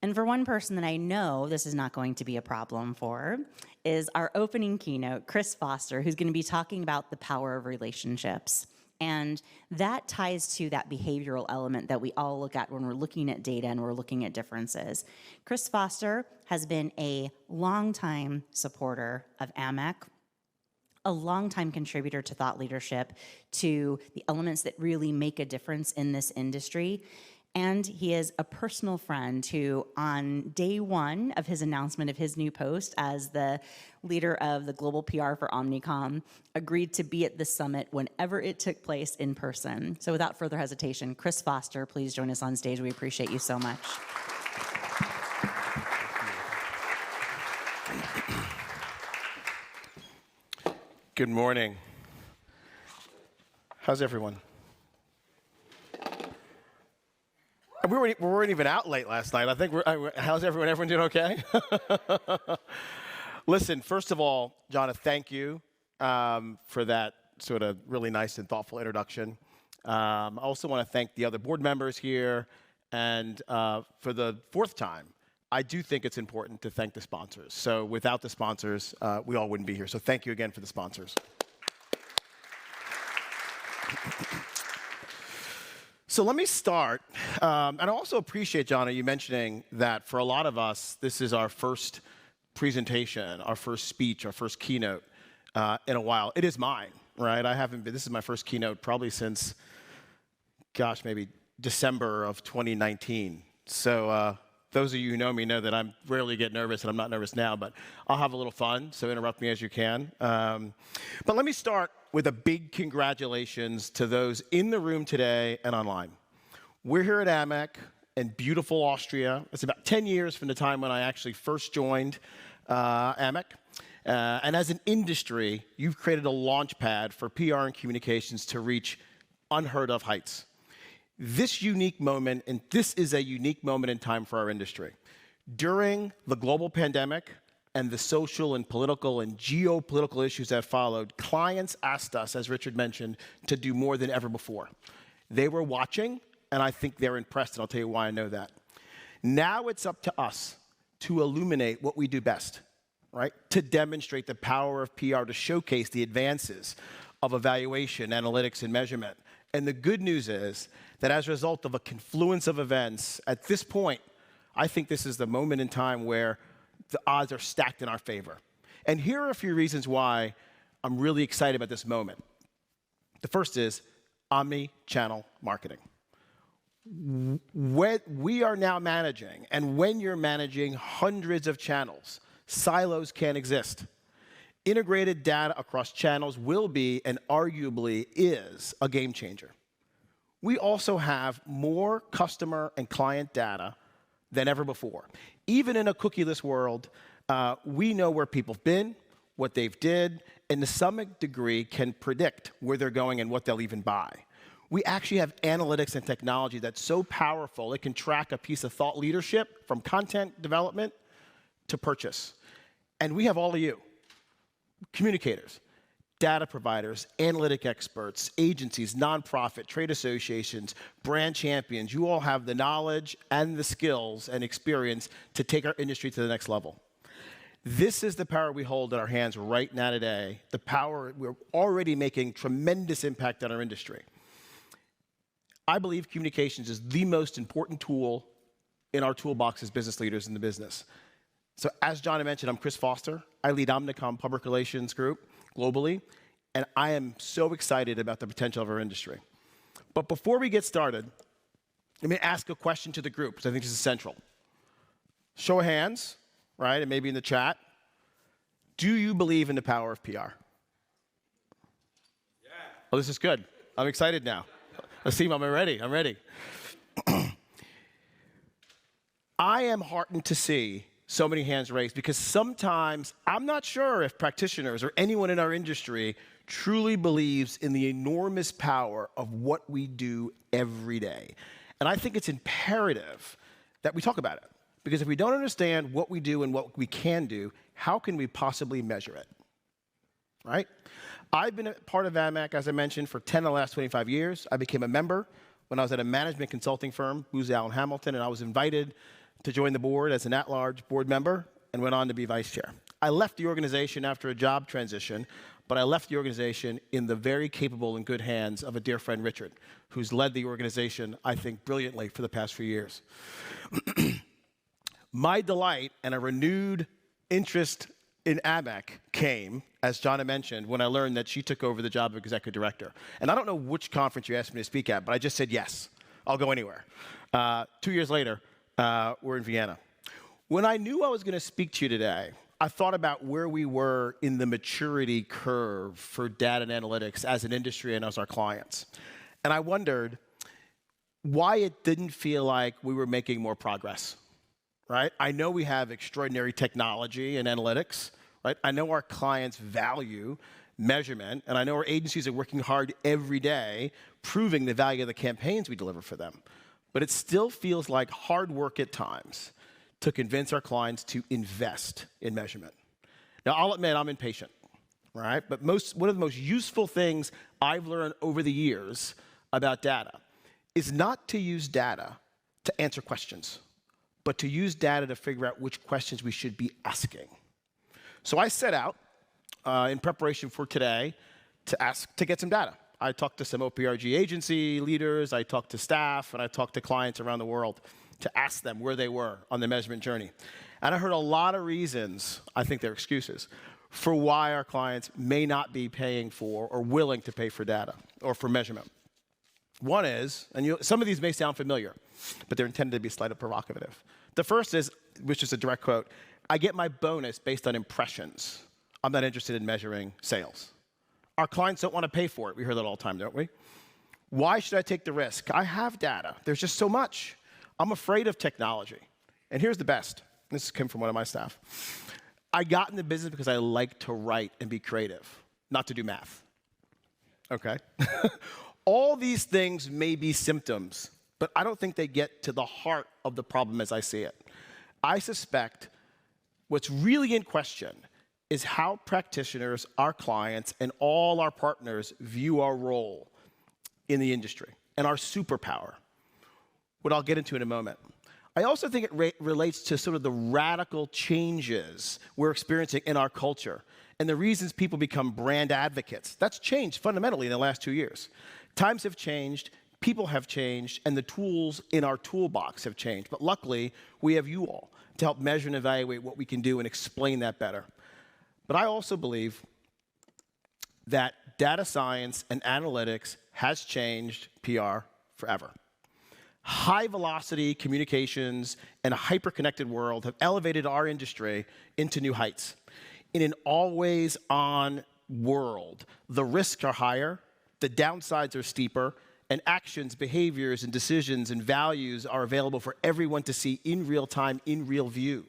And for one person that I know this is not going to be a problem for is our opening keynote, Chris Foster, who's going to be talking about the power of relationships. And that ties to that behavioral element that we all look at when we're looking at data and we're looking at differences. Chris Foster has been a longtime supporter of AMEC, a longtime contributor to thought leadership, to the elements that really make a difference in this industry. And he is a personal friend who, on day one of his announcement of his new post as the leader of the global PR for Omnicom, agreed to be at the summit whenever it took place in person. So without further hesitation, Chris Foster, please join us on stage. We appreciate you so much. Good morning. How's everyone? We weren't even out late last night. I think how's everyone? Everyone doing okay? Listen, first of all, Jonna, thank you for that sort of really nice and thoughtful introduction. I also want to thank the other board members here. And for the fourth time, I do think it's important to thank the sponsors. So without the sponsors, we all wouldn't be here. So thank you again for the sponsors. So let me start, and I also appreciate, Jonna, you mentioning that for a lot of us, this is our first presentation, our first speech, our first keynote in a while. It is mine, right? This is my first keynote probably since, gosh, maybe December of 2019. So those of you who know me know that I rarely get nervous, and I'm not nervous now, but I'll have a little fun, so interrupt me as you can. But let me start with a big congratulations to those in the room today and online. We're here at AMEC in beautiful Austria. It's about 10 years from the time when I actually first joined AMEC. And as an industry, you've created a launch pad for PR and communications to reach unheard of heights. This unique moment, and this is a unique moment in time for our industry. During the global pandemic and the social and political and geopolitical issues that followed, clients asked us, as Richard mentioned, to do more than ever before. They were watching, and I think they're impressed, and I'll tell you why I know that. Now it's up to us to illuminate what we do best, right? To demonstrate the power of PR, to showcase the advances of evaluation, analytics, and measurement. And the good news is that as a result of a confluence of events, at this point, I think this is the moment in time where the odds are stacked in our favor. And here are a few reasons why I'm really excited about this moment. The first is omni-channel marketing. When we are now managing, and when you're managing hundreds of channels, silos can't exist. Integrated data across channels will be, and arguably is, a game changer. We also have more customer and client data than ever before. Even in a cookieless world, we know where people have been, what they've did, and to some degree can predict where they're going and what they'll even buy. We actually have analytics and technology that's so powerful it can track a piece of thought leadership from content development to purchase. And we have all of you, communicators, data providers, analytic experts, agencies, nonprofit, trade associations, brand champions. You all have the knowledge and the skills and experience to take our industry to the next level. This is the power we hold in our hands right now today. The power, we're already making tremendous impact on our industry. I believe communications is the most important tool in our toolbox as business leaders in the business. So as John mentioned, I'm Chris Foster. I lead Omnicom Public Relations Group globally, and I am so excited about the potential of our industry. But before we get started, let me ask a question to the group, because I think this is central. Show of hands, right, and maybe in the chat. Do you believe in the power of PR? Yeah. Oh, this is good. I'm excited now. Asim, I'm ready. I'm ready. I am heartened to see so many hands raised, because sometimes I'm not sure if practitioners or anyone in our industry truly believes in the enormous power of what we do every day. And I think it's imperative that we talk about it, because if we don't understand what we do and what we can do, how can we possibly measure it, right? I've been a part of AMEC, as I mentioned, for 10 of the last 25 years. I became a member when I was at a management consulting firm, Booz Allen Hamilton, and I was invited to join the board as an at-large board member and went on to be vice chair. I left the organization after a job transition, but I left the organization in the very capable and good hands of a dear friend, Richard, who's led the organization, I think, brilliantly for the past few years. My delight and a renewed interest in AMEC came, as Jonna mentioned, when I learned that she took over the job of executive director. And I don't know which conference you asked me to speak at, but I just said yes. I'll go anywhere. 2 years later, we're in Vienna. When I knew I was going to speak to you today, I thought about where we were in the maturity curve for data and analytics as an industry and as our clients. And I wondered why it didn't feel like we were making more progress, right? I know we have extraordinary technology and analytics, right? I know our clients value measurement, and I know our agencies are working hard every day proving the value of the campaigns we deliver for them. But it still feels like hard work at times to convince our clients to invest in measurement. Now, I'll admit I'm impatient, right? But one of the most useful things I've learned over the years about data is not to use data to answer questions, but to use data to figure out which questions we should be asking. So I set out in preparation for today to get some data. I talked to some OPRG agency leaders, I talked to staff, and I talked to clients around the world to ask them where they were on the measurement journey. And I heard a lot of reasons, I think they're excuses, for why our clients may not be paying for or willing to pay for data or for measurement. One is, and some of these may sound familiar, but they're intended to be slightly provocative. The first is, which is a direct quote, I get my bonus based on impressions. I'm not interested in measuring sales. Our clients don't want to pay for it. We hear that all the time, don't we? Why should I take the risk? I have data. There's just so much. I'm afraid of technology. And here's the best. This came from one of my staff. I got in the business because I like to write and be creative, not to do math. Okay? All these things may be symptoms, but I don't think they get to the heart of the problem as I see it. I suspect what's really in question is how practitioners, our clients, and all our partners view our role in the industry and our superpower, what I'll get into in a moment. I also think it relates to sort of the radical changes we're experiencing in our culture and the reasons people become brand advocates. That's changed fundamentally in the last 2 years. Times have changed, people have changed, and the tools in our toolbox have changed. But luckily, we have you all to help measure and evaluate what we can do and explain that better. But I also believe that data science and analytics has changed PR forever. High-velocity communications and a hyper-connected world have elevated our industry into new heights. In an always-on world, the risks are higher, the downsides are steeper, and actions, behaviors, and decisions and values are available for everyone to see in real time, in real view.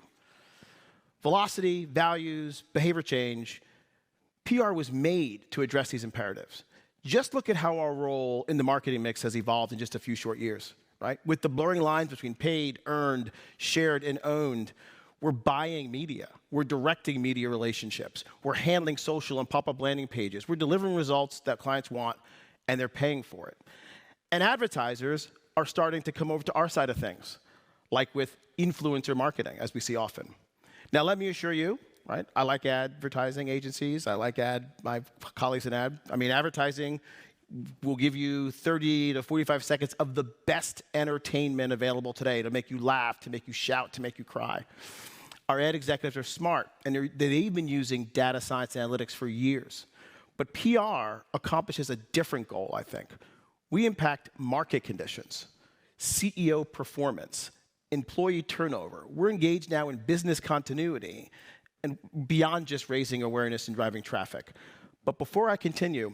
Velocity, values, behavior change, PR was made to address these imperatives. Just look at how our role in the marketing mix has evolved in just a few short years, right? With the blurring lines between paid, earned, shared, and owned, we're buying media. We're directing media relationships. We're handling social and pop-up landing pages. We're delivering results that clients want, and they're paying for it. And advertisers are starting to come over to our side of things, like with influencer marketing, as we see often. Now, let me assure you, right, I like advertising agencies. I like my colleagues in advertising will give you 30 to 45 seconds of the best entertainment available today to make you laugh, to make you shout, to make you cry. Our ad executives are smart, and they've been using data science and analytics for years. But PR accomplishes a different goal, I think. We impact market conditions, CEO performance, employee turnover. We're engaged now in business continuity and beyond just raising awareness and driving traffic. But before I continue,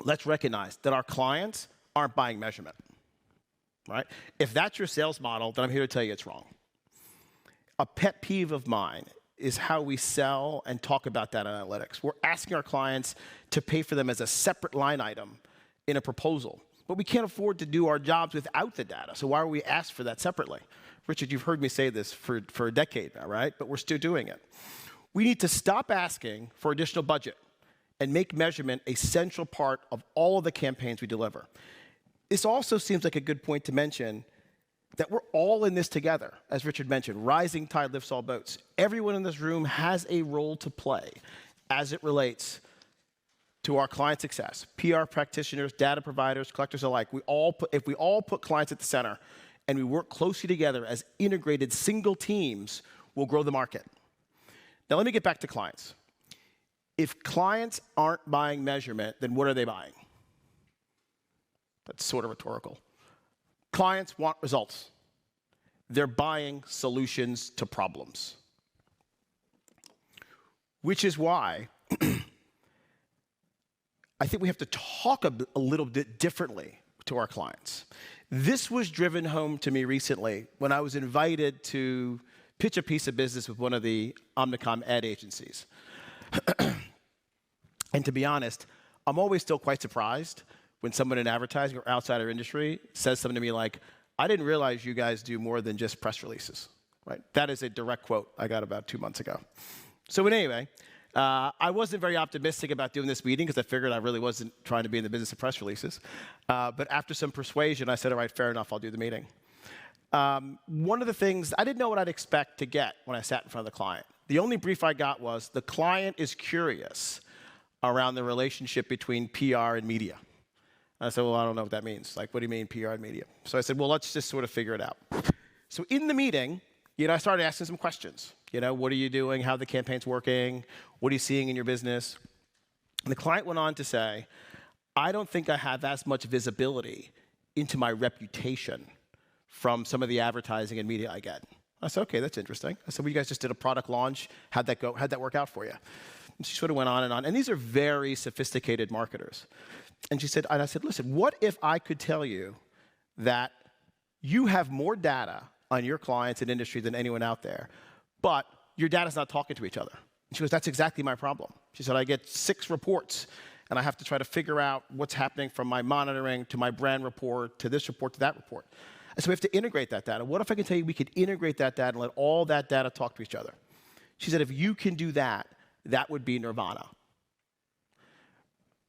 let's recognize that our clients aren't buying measurement, right? If that's your sales model, then I'm here to tell you it's wrong. A pet peeve of mine is how we sell and talk about data analytics. We're asking our clients to pay for them as a separate line item in a proposal. But we can't afford to do our jobs without the data, so why are we asked for that separately? Richard, you've heard me say this for a decade now, right? But we're still doing it. We need to stop asking for additional budget and make measurement a central part of all of the campaigns we deliver. This also seems like a good point to mention that we're all in this together, as Richard mentioned, rising tide lifts all boats. Everyone in this room has a role to play as it relates to our client success. PR practitioners, data providers, collectors alike, if we all put clients at the center and we work closely together as integrated single teams, we'll grow the market. Now let me get back to clients. If clients aren't buying measurement, then what are they buying? That's sort of rhetorical. Clients want results. They're buying solutions to problems. Which is why I think we have to talk a little bit differently to our clients. This was driven home to me recently when I was invited to pitch a piece of business with one of the Omnicom ad agencies. And to be honest, I'm always still quite surprised when someone in advertising or outside our industry says something to me like, I didn't realize you guys do more than just press releases, right? That is a direct quote I got about 2 months ago. So anyway, I wasn't very optimistic about doing this meeting because I figured I really wasn't trying to be in the business of press releases. But after some persuasion, I said, all right, fair enough, I'll do the meeting. One of the things, I didn't know what I'd expect to get when I sat in front of the client. The only brief I got was, the client is curious around the relationship between PR and media. I said, well, I don't know what that means. Like, what do you mean PR and media? So I said, well, let's just sort of figure it out. So in the meeting, I started asking some questions. What are you doing? How are the campaigns working? What are you seeing in your business? And the client went on to say, I don't think I have as much visibility into my reputation from some of the advertising and media I get. I said, okay, that's interesting. I said, well, you guys just did a product launch. How'd that go? How'd that work out for you? And she sort of went on. And these are very sophisticated marketers. And I said, listen, what if I could tell you that you have more data on your clients and industry than anyone out there, but your data's not talking to each other? And she goes, that's exactly my problem. She said, I get 6 reports, and I have to try to figure out what's happening from my monitoring to my brand report to this report to that report. And so we have to integrate that data. What if I can tell you we could integrate that data and let all that data talk to each other? She said, if you can do that, that would be nirvana.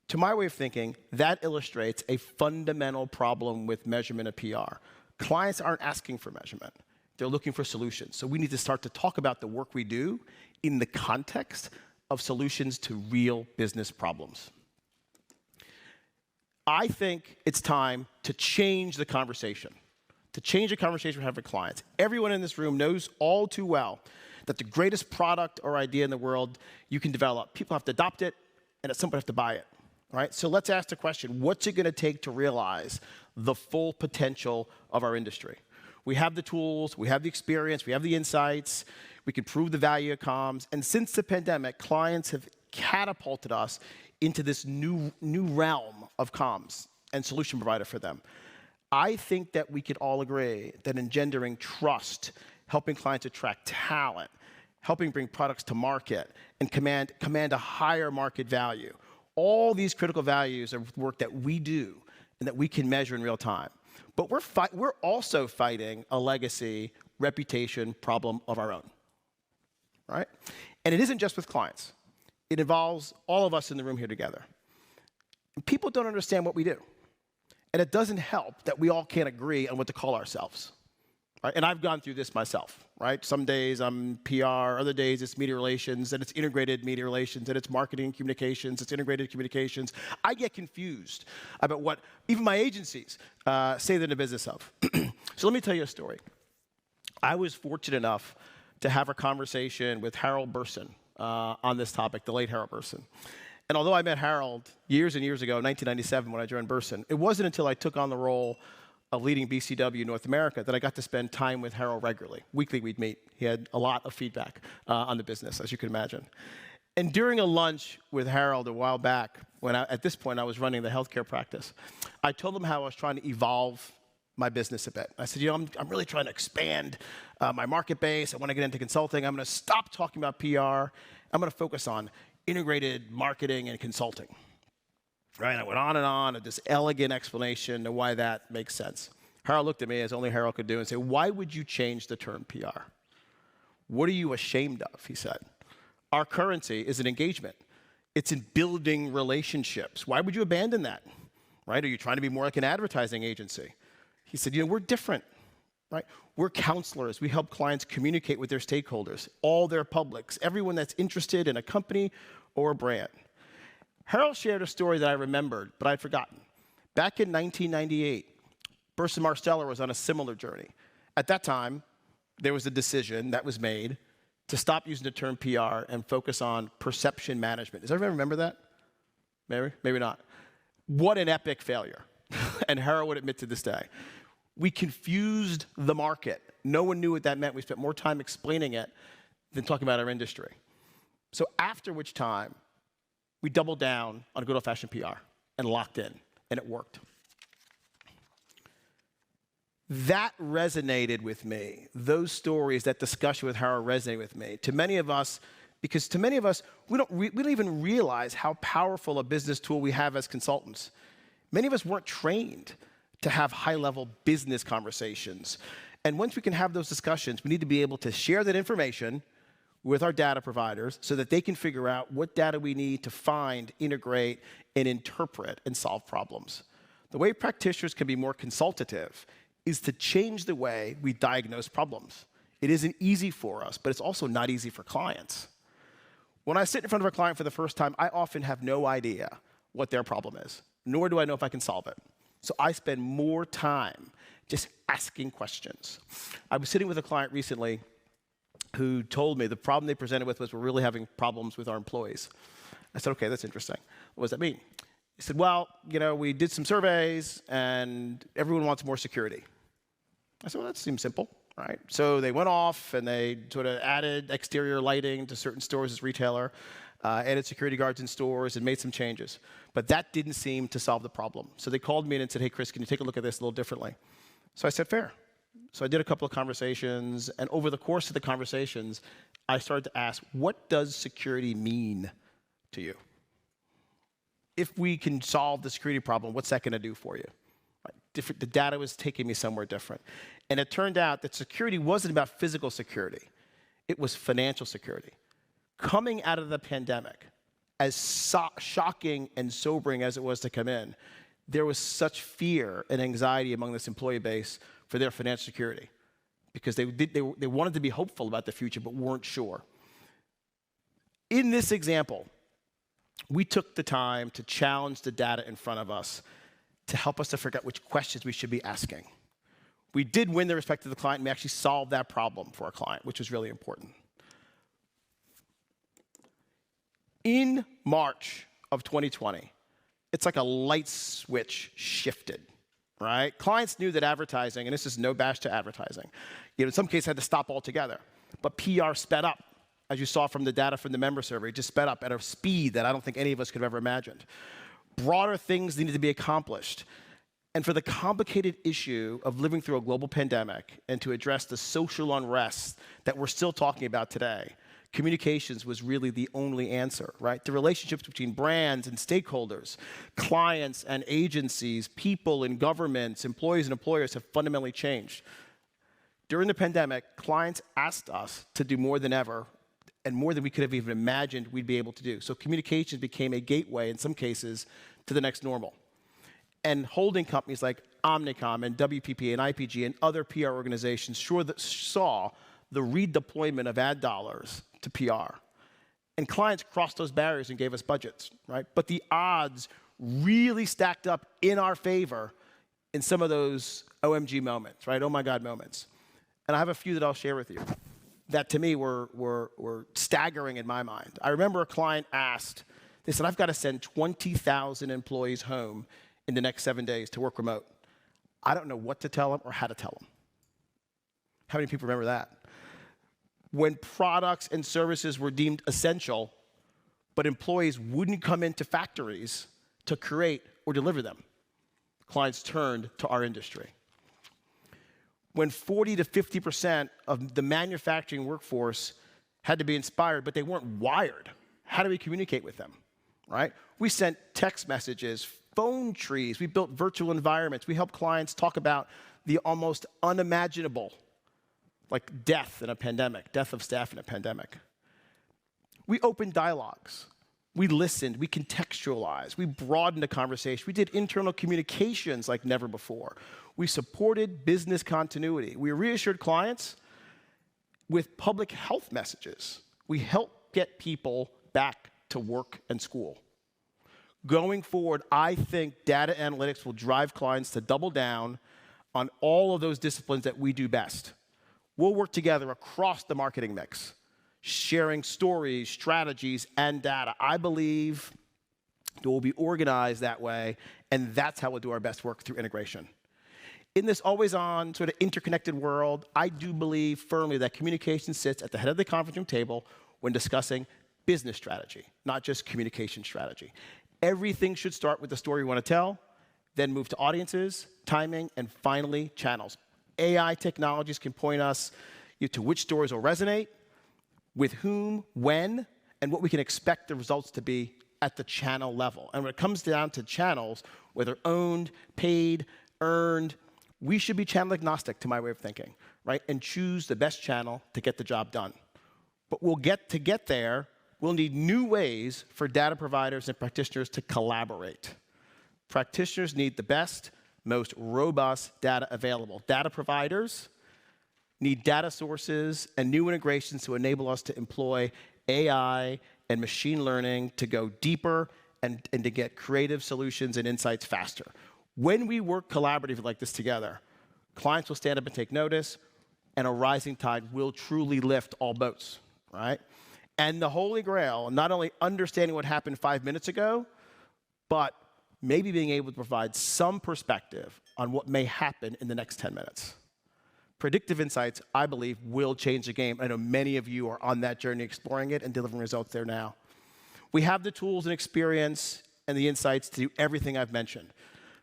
To my way of thinking, that illustrates a fundamental problem with measurement of PR. Clients aren't asking for measurement. They're looking for solutions. So we need to start to talk about the work we do in the context of solutions to real business problems. I think it's time to change the conversation. To change the conversation we have with clients. Everyone in this room knows all too well that the greatest product or idea in the world you can develop, people have to adopt it, and at some point have to buy it. Right? So let's ask the question, what's it going to take to realize the full potential of our industry? We have the tools, we have the experience, we have the insights, we can prove the value of comms, and since the pandemic, clients have catapulted us into this new realm of comms and solution provider for them. I think that we could all agree that engendering trust, helping clients attract talent, helping bring products to market, and command a higher market value. All these critical values are work that we do and that we can measure in real time. But we're also fighting a legacy reputation problem of our own, right? And it isn't just with clients. It involves all of us in the room here together. And people don't understand what we do. And it doesn't help that we all can't agree on what to call ourselves. Right? And I've gone through this myself, right? Some days I'm PR, other days it's media relations, and it's integrated media relations, and it's marketing and communications, it's integrated communications. I get confused about what even my agencies say they're in the business of. So let me tell you a story. I was fortunate enough to have a conversation with Harold Burson on this topic, the late Harold Burson. And although I met Harold years and years ago, 1997 when I joined Burson, it wasn't until I took on the role of leading BCW North America that I got to spend time with Harold regularly. Weekly we'd meet. He had a lot of feedback on the business, as you can imagine. And during a lunch with Harold a while back, at this point I was running the healthcare practice, I told him how I was trying to evolve my business a bit. I said, I'm really trying to expand my market base. I want to get into consulting. I'm going to stop talking about PR. I'm going to focus on integrated marketing and consulting. Right? I went on at this elegant explanation of why that makes sense. Harold looked at me, as only Harold could do, and said, why would you change the term PR? What are you ashamed of? He said. Our currency is an engagement. It's in building relationships. Why would you abandon that? Right? Are you trying to be more like an advertising agency? He said, we're different. right? We're counselors. We help clients communicate with their stakeholders, all their publics, everyone that's interested in a company or a brand. Harold shared a story that I remembered, but I'd forgotten. Back in 1998, Burson Marsteller was on a similar journey. At that time, there was a decision that was made to stop using the term PR and focus on perception management. Does everyone remember that? Maybe not. What an epic failure. And Harold would admit to this day. We confused the market. No one knew what that meant. We spent more time explaining it than talking about our industry. So after which time, we doubled down on good old-fashioned PR and locked in, and it worked. That resonated with me. Those stories, that discussion with Harold resonated with me. To many of us, because to many of us, we don't even realize how powerful a business tool we have as consultants. Many of us weren't trained to have high-level business conversations. And once we can have those discussions, we need to be able to share that information with our data providers so that they can figure out what data we need to find, integrate, and interpret and solve problems. The way practitioners can be more consultative is to change the way we diagnose problems. It isn't easy for us, but it's also not easy for clients. When I sit in front of a client for the first time, I often have no idea what their problem is, nor do I know if I can solve it. So I spend more time just asking questions. I was sitting with a client recently who told me the problem they presented with was we're really having problems with our employees. I said, okay, that's interesting. What does that mean? He said, well, we did some surveys and everyone wants more security. I said, well, that seems simple, right? So they went off and they sort of added exterior lighting to certain stores as retailer, added security guards in stores and made some changes. But that didn't seem to solve the problem. So they called me in and said, hey, Chris, can you take a look at this a little differently? So I said, fair. So I did a couple of conversations, and over the course of the conversations, I started to ask, what does security mean to you? If we can solve the security problem, what's that going to do for you? Right. The data was taking me somewhere different. And it turned out that security wasn't about physical security. It was financial security. Coming out of the pandemic, as shocking and sobering as it was to come in, there was such fear and anxiety among this employee base for their financial security because they wanted to be hopeful about the future but weren't sure. In this example, we took the time to challenge the data in front of us to help us to figure out which questions we should be asking. We did win the respect of the client, and we actually solved that problem for our client, which was really important. In March of 2020, it's like a light switch shifted, right? Clients knew that advertising, and this is no bash to advertising, in some cases had to stop altogether. But PR sped up, as you saw from the data from the member survey. It just sped up at a speed that I don't think any of us could have ever imagined. Broader things needed to be accomplished. And for the complicated issue of living through a global pandemic and to address the social unrest that we're still talking about today, communications was really the only answer, right? The relationships between brands and stakeholders, clients and agencies, people and governments, employees and employers have fundamentally changed. During the pandemic, clients asked us to do more than ever and more than we could have even imagined we'd be able to do. So communications became a gateway, in some cases, to the next normal. And holding companies like Omnicom and WPP and IPG and other PR organizations saw the redeployment of ad dollars to PR. And clients crossed those barriers and gave us budgets, right? But the odds really stacked up in our favor in some of those OMG moments, right? Oh my God moments. And I have a few that I'll share with you that to me were staggering in my mind. I remember a client asked, they said, I've got to send 20,000 employees home in the next 7 days to work remote. I don't know what to tell them or how to tell them. How many people remember that? When products and services were deemed essential, but employees wouldn't come into factories to create or deliver them, clients turned to our industry. When 40 to 50% of the manufacturing workforce had to be inspired, but they weren't wired, how do we communicate with them, right? We sent text messages, phone trees, we built virtual environments, we helped clients talk about the almost unimaginable, like death in a pandemic, death of staff in a pandemic. We opened dialogues. We listened, we contextualized, we broadened the conversation, we did internal communications like never before. We supported business continuity. We reassured clients with public health messages. We helped get people back to work and school. Going forward, I think data analytics will drive clients to double down on all of those disciplines that we do best. We'll work together across the marketing mix, sharing stories, strategies, and data. I believe it will be organized that way, and that's how we'll do our best work through integration. In this always-on, sort of interconnected world, I do believe firmly that communication sits at the head of the conference room table when discussing business strategy, not just communication strategy. Everything should start with the story we want to tell, then move to audiences, timing, and finally, channels. AI technologies can point us to which stories will resonate, with whom, when, and what we can expect the results to be at the channel level. And when it comes down to channels, whether owned, paid, earned, we should be channel agnostic, to my way of thinking, right? And choose the best channel to get the job done. But to get there, we'll need new ways for data providers and practitioners to collaborate. Practitioners need the best, most robust data available. Data providers need data sources and new integrations to enable us to employ AI and machine learning to go deeper and to get creative solutions and insights faster. When we work collaboratively like this together, clients will stand up and take notice, and a rising tide will truly lift all boats, right? And the holy grail, not only understanding what happened 5 minutes ago, but maybe being able to provide some perspective on what may happen in the next 10 minutes. Predictive insights, I believe, will change the game. I know many of you are on that journey exploring it and delivering results there now. We have the tools and experience and the insights to do everything I've mentioned.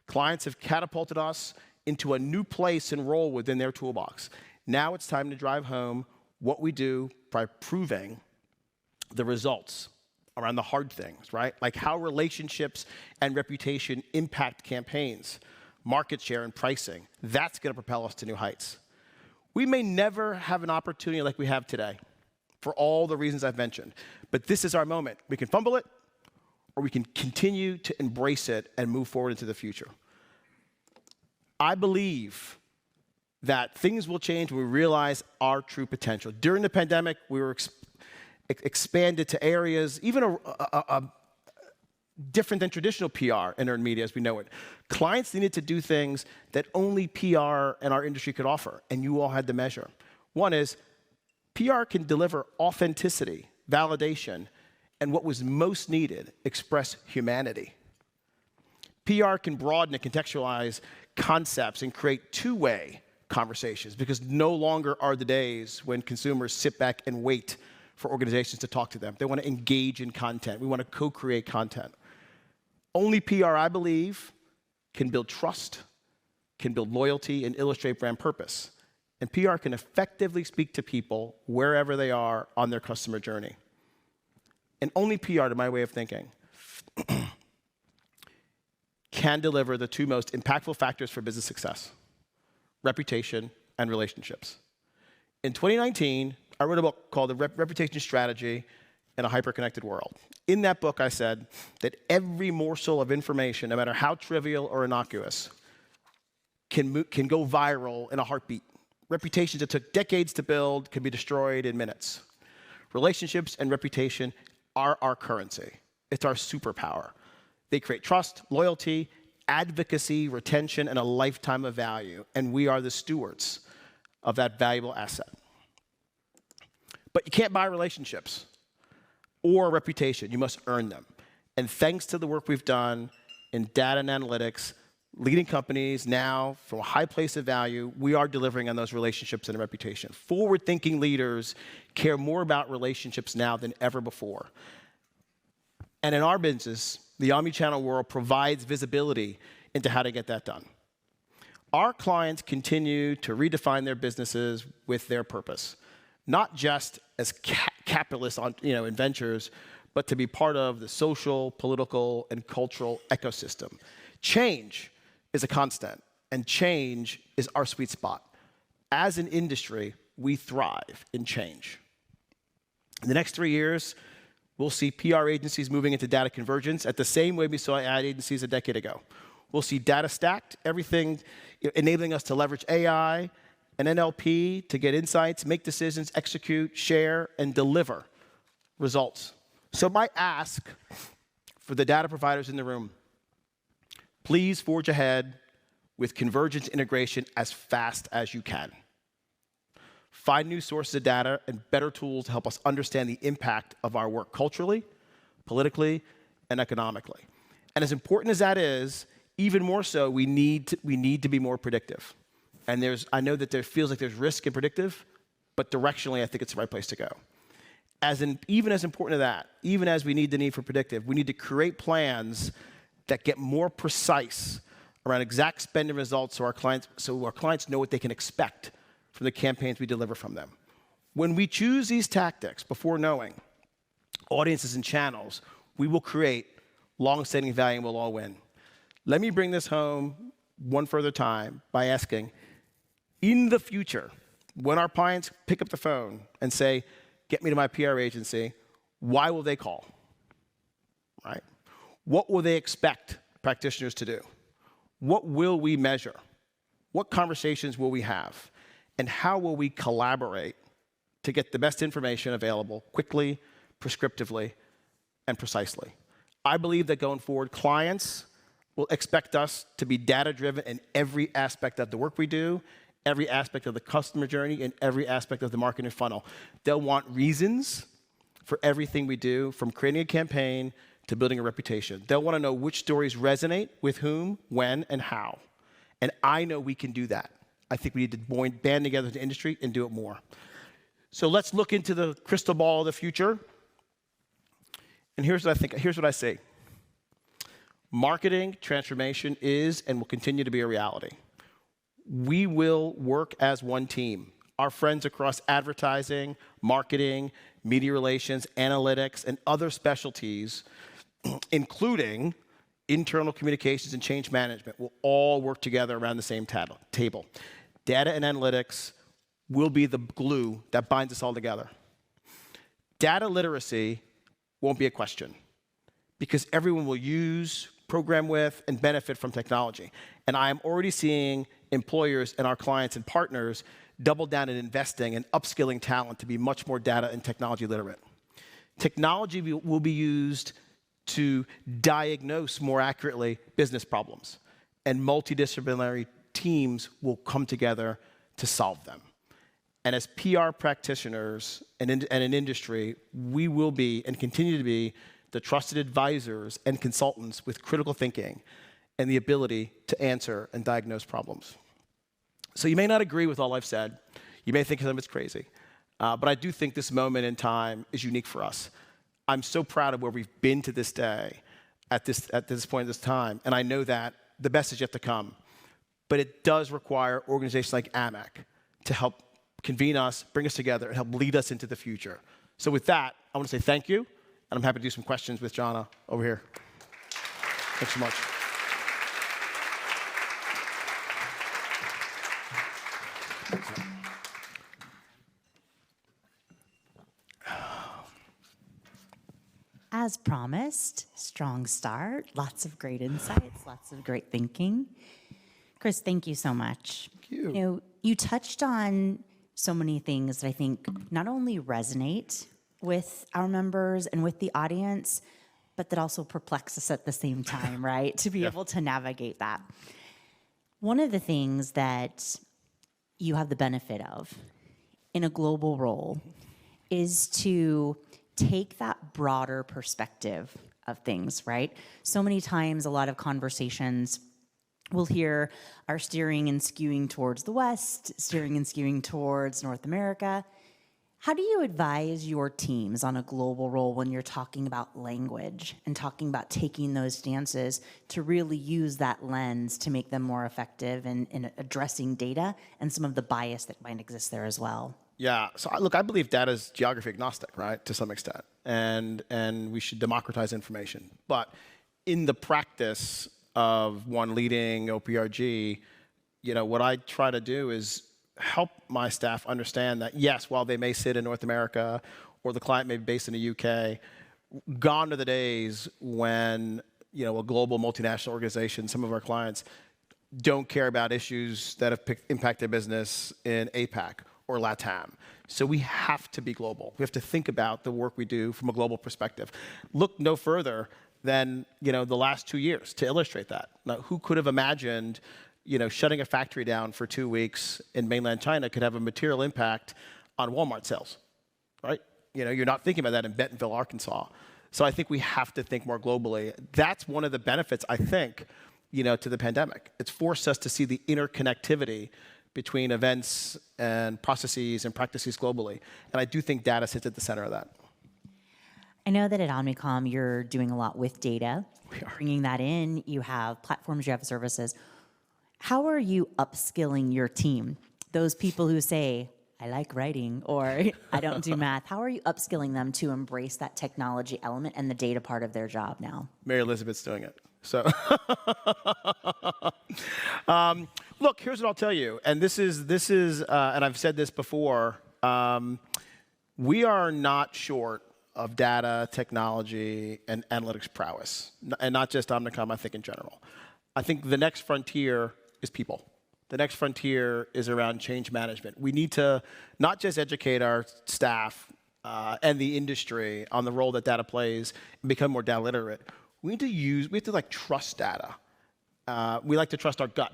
Clients have catapulted us into a new place and role within their toolbox. Now it's time to drive home what we do by proving the results around the hard things, right? Like how relationships and reputation impact campaigns, market share and pricing. That's going to propel us to new heights. We may never have an opportunity like we have today for all the reasons I've mentioned, but this is our moment. We can fumble it, or we can continue to embrace it and move forward into the future. I believe that things will change when we realize our true potential. During the pandemic, we were expanded to areas, even different than traditional PR and earned media as we know it. Clients needed to do things that only PR and our industry could offer, and you all had to measure. One is, PR can deliver authenticity, validation, and what was most needed, express humanity. PR can broaden and contextualize concepts and create two-way conversations, because no longer are the days when consumers sit back and wait for organizations to talk to them. They want to engage in content. We want to co-create content. Only PR, I believe, can build trust, can build loyalty, and illustrate brand purpose. And PR can effectively speak to people wherever they are on their customer journey. And only PR, to my way of thinking, can deliver the two most impactful factors for business success: reputation and relationships. In 2019, I wrote a book called The Reputation Strategy in a Hyper-Connected World. In that book, I said that every morsel of information, no matter how trivial or innocuous, can go viral in a heartbeat. Reputations that took decades to build can be destroyed in minutes. Relationships and reputation are our currency. It's our superpower. They create trust, loyalty, advocacy, retention, and a lifetime of value. And we are the stewards of that valuable asset. But you can't buy relationships or reputation. You must earn them. And thanks to the work we've done in data and analytics, leading companies now from a high place of value, we are delivering on those relationships and reputation. Forward-thinking leaders care more about relationships now than ever before. And in our business, the omnichannel world provides visibility into how to get that done. Our clients continue to redefine their businesses with their purpose, not just as capitalists in ventures, but to be part of the social, political, and cultural ecosystem. Change is a constant, and change is our sweet spot. As an industry, we thrive in change. In the next 3 years, We'll see PR agencies moving into data convergence at the same way we saw ad agencies a decade ago. We'll see data stacked, everything enabling us to leverage AI and NLP to get insights, make decisions, execute, share, and deliver results. So my ask for the data providers in the room, please forge ahead with convergence integration as fast as you can. Find new sources of data and better tools to help us understand the impact of our work culturally, politically, and economically. And as important as that is, even more so, we need to be more predictive. And I know that there feels like there's risk in predictive, but directionally, I think it's the right place to go. Even as important as that, even as we need the need for predictive, we need to create plans that get more precise around exact spend and results so our clients know what they can expect from the campaigns we deliver from them. When we choose these tactics before knowing audiences and channels, we will create long-standing value and we'll all win. Let me bring this home one further time by asking, in the future, when our clients pick up the phone and say, get me to my PR agency, why will they call? Right? What will they expect practitioners to do? What will we measure? What conversations will we have? And how will we collaborate to get the best information available quickly, prescriptively, and precisely? I believe that going forward, clients will expect us to be data-driven in every aspect of the work we do, every aspect of the customer journey, and every aspect of the marketing funnel. They'll want reasons for everything we do, from creating a campaign to building a reputation. They'll want to know which stories resonate with whom, when, and how. And I know we can do that. I think we need to band together as an industry and do it more. So let's look into the crystal ball of the future. And here's what I see. Marketing transformation is and will continue to be a reality. We will work as one team. Our friends across advertising, marketing, media relations, analytics, and other specialties, including internal communications and change management, will all work together around the same table. Data and analytics will be the glue that binds us all together. Data literacy won't be a question because everyone will use, program with, and benefit from technology. And I am already seeing employers and our clients and partners double down in investing and upskilling talent to be much more data and technology literate. Technology will be used to diagnose more accurately business problems, and multidisciplinary teams will come together to solve them. And as PR practitioners and an industry, we will be and continue to be the trusted advisors and consultants with critical thinking and the ability to answer and diagnose problems. So you may not agree with all I've said. You may think some of it's crazy. But I do think this moment in time is unique for us. I'm so proud of where we've been to this day, at this point in this time, and I know that the best is yet to come. But it does require organizations like AMEC to help convene us, bring us together, and help lead us into the future. So with that, I want to say thank you, and I'm happy to do some questions with Jana over here. Thanks so much. As promised, strong start, lots of great insights, lots of great thinking. Chris, thank you so much. Thank you. You know, you touched on so many things that I think not only resonate with our members and with the audience, but that also perplex us at the same time, right? To be able to navigate that. One of the things that you have the benefit of in a global role is to take that broader perspective of things, right? So many times, a lot of conversations we'll hear are steering and skewing towards the West, steering and skewing towards North America. How do you advise your teams on a global role when you're talking about language and talking about taking those stances to really use that lens to make them more effective in addressing data and some of the bias that might exist there as well? Yeah, so look, I believe data is geography agnostic, right, to some extent, and we should democratize information. But in the practice of one leading OPRG, you know, what I try to do is help my staff understand that, yes, while they may sit in North America or the client may be based in the UK, Gone are the days when, a global multinational organization, some of our clients, don't care about issues that have impacted business in APAC or LATAM. So we have to be global. We have to think about the work we do from a global perspective. Look no further than, the last 2 years to illustrate that. Now, who could have imagined, shutting a factory down for 2 weeks in mainland China could have a material impact on Walmart sales, right? You're not thinking about that in Bentonville, Arkansas. So I think we have to think more globally. That's one of the benefits, I think, to the pandemic. It's forced us to see the interconnectivity between events and processes and practices globally. And I do think data sits at the center of that. I know that at Omnicom, you're doing a lot with data. We are. Bringing that in, you have platforms, you have services. How are you upskilling your team? Those people who say, I like writing, or I don't do math. How are you upskilling them to embrace that technology element and the data part of their job now? Mary Elizabeth's doing it. So, look, here's what I'll tell you. And this is, and I've said this before, we are not short of data, technology, and analytics prowess. And not just Omnicom, I think in general. I think the next frontier is people. The next frontier is around change management. We need to not just educate our staff and the industry on the role that data plays and become more data literate. We have to trust data. We like to trust our gut,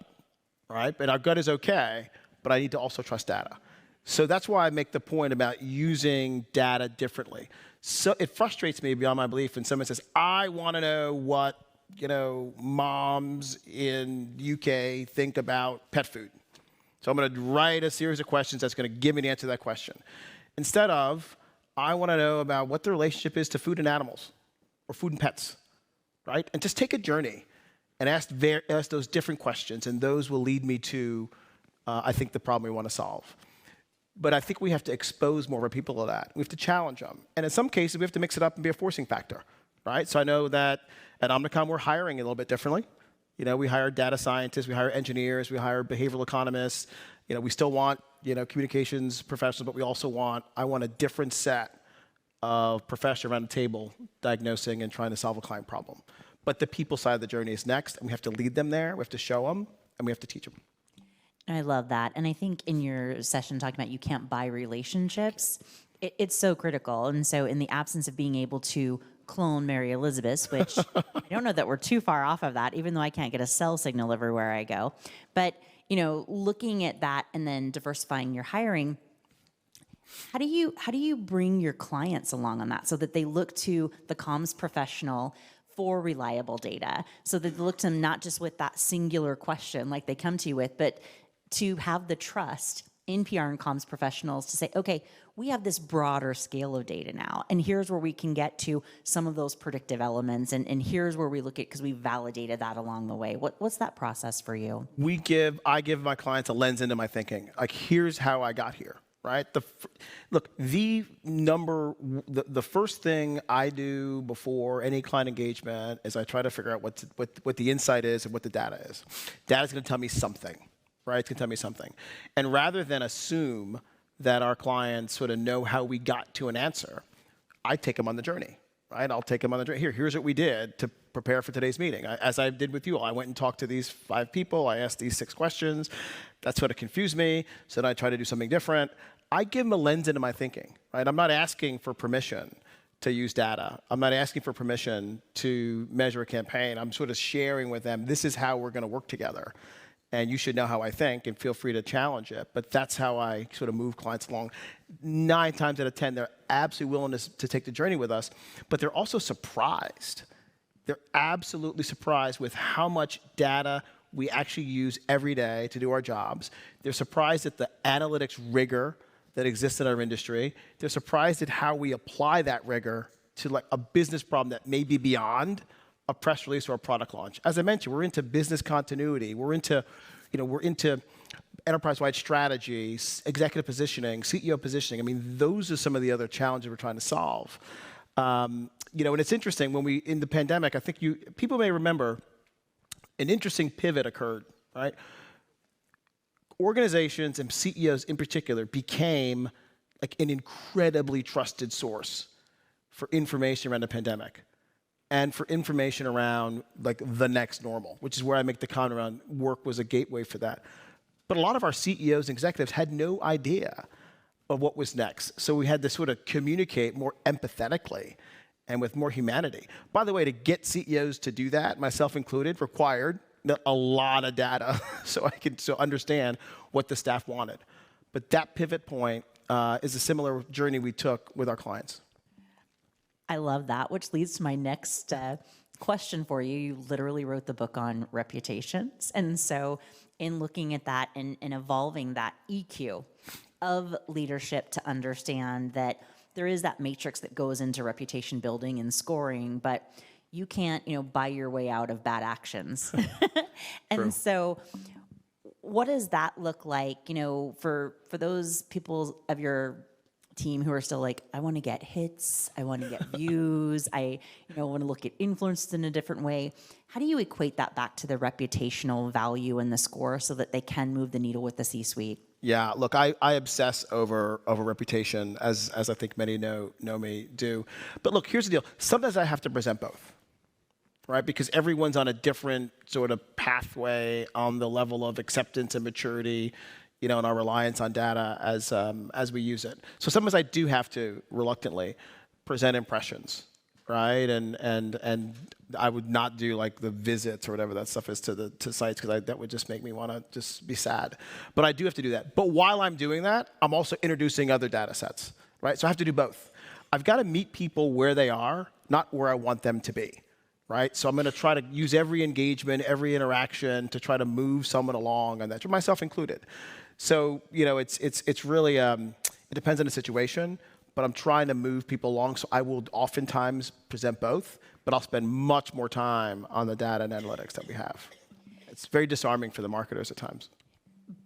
right? But our gut is okay, but I need to also trust data. So that's why I make the point about using data differently. So it frustrates me beyond my belief when someone says, I want to know what moms in UK think about pet food. So I'm going to write a series of questions that's going to give me the answer to that question. Instead of, I want to know about what the relationship is to food and animals or food and pets, right? And just take a journey and ask those different questions, and those will lead me to, I think, the problem we want to solve. But I think we have to expose more of our people to that. We have to challenge them. And in some cases, we have to mix it up and be a forcing factor, right? So I know that at Omnicom, we're hiring a little bit differently. We hire data scientists, we hire engineers, we hire behavioral economists. We still want, communications professionals, but we also I want a different set of professionals around the table diagnosing and trying to solve a client problem. But the people side of the journey is next, and we have to lead them there, we have to show them, and we have to teach them. I love that. And I think in your session talking about you can't buy relationships, it's so critical. And so in the absence of being able to clone Mary Elizabeth, which I don't know that we're too far off of that, even though I can't get a cell signal everywhere I go. But, looking at that and then diversifying your hiring, how do you bring your clients along on that so that they look to the comms professional for reliable data, so that they look to them not just with that singular question like they come to you with, but to have the trust in PR and comms professionals to say, okay, we have this broader scale of data now, and here's where we can get to some of those predictive elements, and here's where we look at, because we validated that along the way. What's that process for you? I give my clients a lens into my thinking. Like, here's how I got here, right? The first thing I do before any client engagement is I try to figure out what the insight is and what the data is. Data's going to tell me something. Right, it's going to tell me something. And rather than assume that our clients sort of know how we got to an answer, I take them on the journey, right? I'll take them on the journey. Here's what we did to prepare for today's meeting. As I did with you, I went and talked to these 5 people. I asked these 6 questions. That sort of confused me. So then I try to do something different. I give them a lens into my thinking, right? I'm not asking for permission to use data. I'm not asking for permission to measure a campaign. I'm sort of sharing with them, this is how we're going to work together. And you should know how I think, and feel free to challenge it. But that's how I sort of move clients along. 9 times out of 10, they're absolutely willing to take the journey with us, but they're also surprised. They're absolutely surprised with how much data we actually use every day to do our jobs. They're surprised at the analytics rigor that exists in our industry. They're surprised at how we apply that rigor to like a business problem that may be beyond a press release or a product launch. As I mentioned, we're into business continuity. We're into enterprise-wide strategy, executive positioning, CEO positioning. I mean, those are some of the other challenges we're trying to solve. And it's interesting, in the pandemic, I think people may remember an interesting pivot occurred, right? Organizations and CEOs in particular became like an incredibly trusted source for information around the pandemic and for information around like the next normal, which is where I make the comment around work was a gateway for that. But a lot of our CEOs and executives had no idea of what was next. So we had to sort of communicate more empathetically and with more humanity. By the way, to get CEOs to do that, myself included, required a lot of data so I could understand what the staff wanted. But that pivot point is a similar journey we took with our clients. I love that, which leads to my next question for you. You literally wrote the book on reputations. And so in looking at that and evolving that EQ of leadership to understand that there is that matrix that goes into reputation building and scoring, but you can't, buy your way out of bad actions. And True. so what does that look like, for those people of your team who are still like, I want to get hits, I want to get views, I want to look at influence in a different way. How do you equate that back to the reputational value in the score so that they can move the needle with the C-suite? Yeah, look, I obsess over reputation, as I think many know me do. But look, here's the deal. Sometimes I have to present both, right? Because everyone's on a different sort of pathway on the level of acceptance and maturity, and our reliance on data as we use it. So sometimes I do have to reluctantly present impressions, right? And I would not do like the visits or whatever that stuff is to sites, because that would just make me want to just be sad. But I do have to do that. But while I'm doing that, I'm also introducing other data sets, right? So I have to do both. I've got to meet people where they are, not where I want them to be, right? So I'm going to try to use every engagement, every interaction to try to move someone along, and that's myself included. So it's really it depends on the situation, but I'm trying to move people along. So I will oftentimes present both, but I'll spend much more time on the data and analytics that we have. It's very disarming for the marketers at times.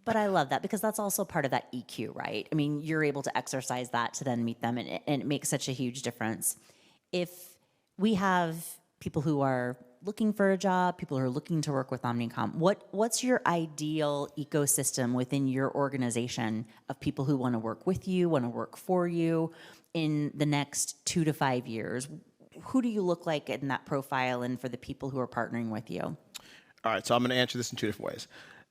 But I love that, because that's also part of that EQ, right? I mean, you're able to exercise that to then meet them, and it makes such a huge difference. If we have people who are looking for a job, people who are looking to work with Omnicom, what's your ideal ecosystem within your organization of people who want to work with you, want to work for you in the next 2 to 5 years? Who do you look like in that profile, and for the people who are partnering with you? All right, so I'm going to answer this in 2 different ways.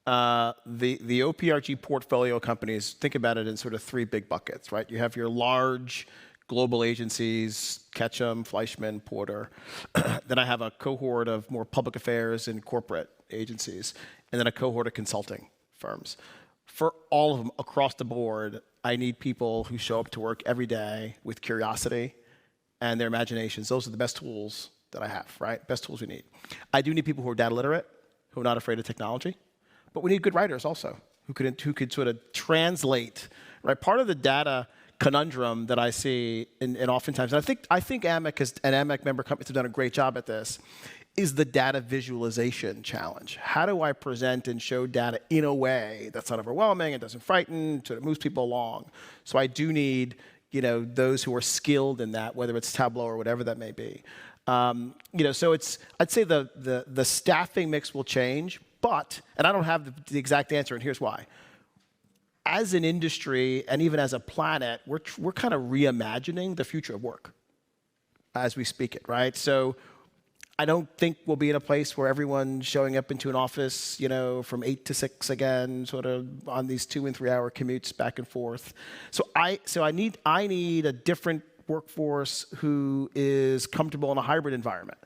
The OPRG portfolio companies, think about it in sort of 3 big buckets, right? You have your large global agencies, Ketchum, Fleischman, Porter. Then I have a cohort of more public affairs and corporate agencies, and then a cohort of consulting firms. For all of them across the board, I need people who show up to work every day with curiosity and their imaginations. Those are the best tools that I have, right? Best tools we need. I do need people who are data literate, who are not afraid of technology, but we need good writers also, who could sort of translate, right? Part of the data conundrum that I see, and oftentimes, and I think AMEC and AMEC member companies have done a great job at this, is the data visualization challenge. How do I present and show data in a way that's not overwhelming and doesn't frighten, so it moves people along? So I do need, those who are skilled in that, whether it's Tableau or whatever that may be. So I'd say the staffing mix will change, but, and I don't have the exact answer, and here's why. As an industry and even as a planet, we're kind of reimagining the future of work as we speak it, right? So I don't think we'll be in a place where everyone's showing up into an office, from 8 to 6 again, sort of on these 2 and 3 hour commutes back and forth. So I need a different workforce who is comfortable in a hybrid environment.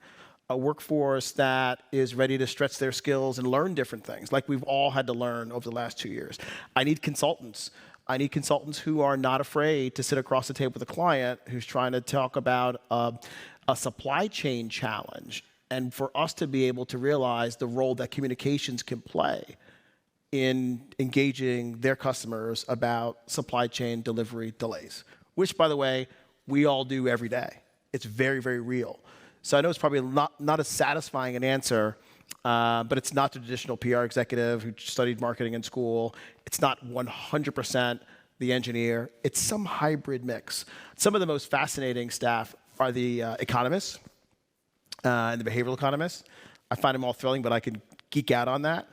A workforce that is ready to stretch their skills and learn different things, like we've all had to learn over the last 2 years. I need consultants. I need consultants who are not afraid to sit across the table with a client who's trying to talk about a supply chain challenge, and for us to be able to realize the role that communications can play in engaging their customers about supply chain delivery delays, which, by the way, we all do every day. It's very, very real. So I know it's probably not as satisfying an answer, but it's not the traditional PR executive who studied marketing in school. It's not 100% the engineer. It's some hybrid mix. Some of the most fascinating staff are the economists and the behavioral economists. I find them all thrilling, but I can geek out on that.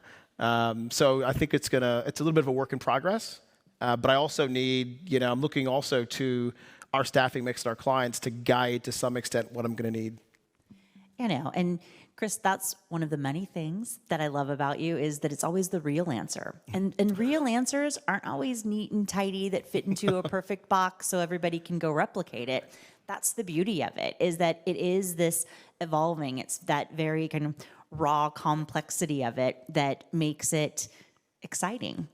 So I think it's a little bit of a work in progress. But I also need, I'm looking also to our staffing mix and our clients to guide to some extent what I'm going to need. You know, and Chris, that's one of the many things that I love about you is that it's always the real answer. And real answers aren't always neat and tidy that fit into a perfect box so everybody can go replicate it. That's the beauty of it, is that it is this evolving. It's that very kind of raw complexity of it that makes it exciting.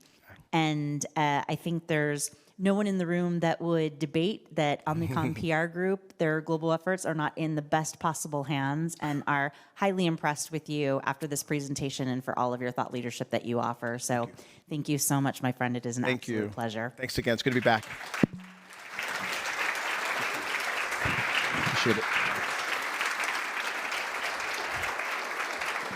And I think there's no one in the room that would debate that Omnicom PR Group, their global efforts are not in the best possible hands, and are highly impressed with you after this presentation and for all of your thought leadership that you offer. So thank you so much, my friend. It is an absolute pleasure. Thanks again. It's good to be back. Appreciate it.